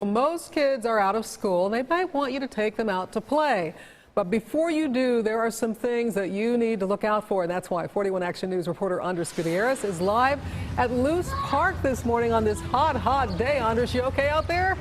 Most kids are out of school. They might want you to take them out to play. But before you do, there are some things that you need to look out for. And that's why 41 Action News reporter Andres Gutierrez is live at Loose Park this morning on this hot day. Andres, you okay out there?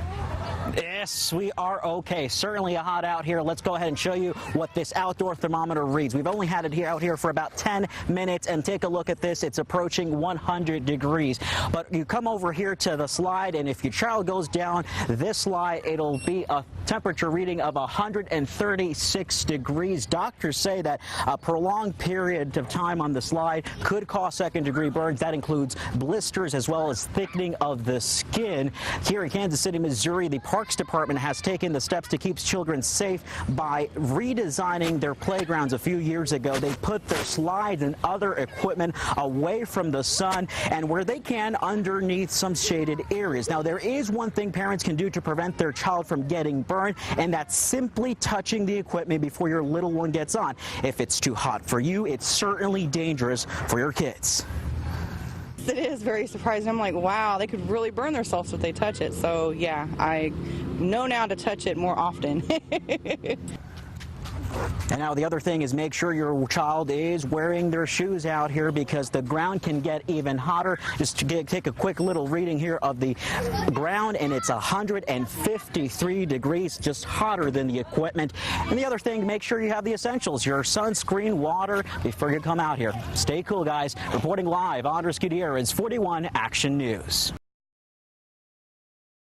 Yes, we are okay. Certainly hot out here. Let's go ahead and show you what this outdoor thermometer reads. We've only had it out here for about 10 minutes, and take a look at this. It's approaching 100 degrees. But you come over here to the slide, and if your child goes down this slide, it'll be a temperature reading of 136 degrees. Doctors say that a prolonged period of time on the slide could cause second-degree burns. That includes blisters as well as thickening of the skin. Here in Kansas City, Missouri, the Parks Department has taken the steps to keep children safe by redesigning their playgrounds a few years ago. They put their slides and other equipment away from the sun and where they can underneath some shaded areas. Now, there is one thing parents can do to prevent their child from getting burned, and that's simply touching the equipment before your little one gets on. If it's too hot for you, it's certainly dangerous for your kids. It is very surprising. I'm like, wow, they could really burn themselves if they touch it. So yeah, I know now to touch it more often. And now the other thing is make sure your child is wearing their shoes out here because the ground can get even hotter. Just to take a quick little reading here of the ground, and it's 153 degrees, just hotter than the equipment. And the other thing, make sure you have the essentials, your sunscreen, water, before you come out here. Stay cool, guys. Reporting live, Andres Gutierrez, 41 Action News.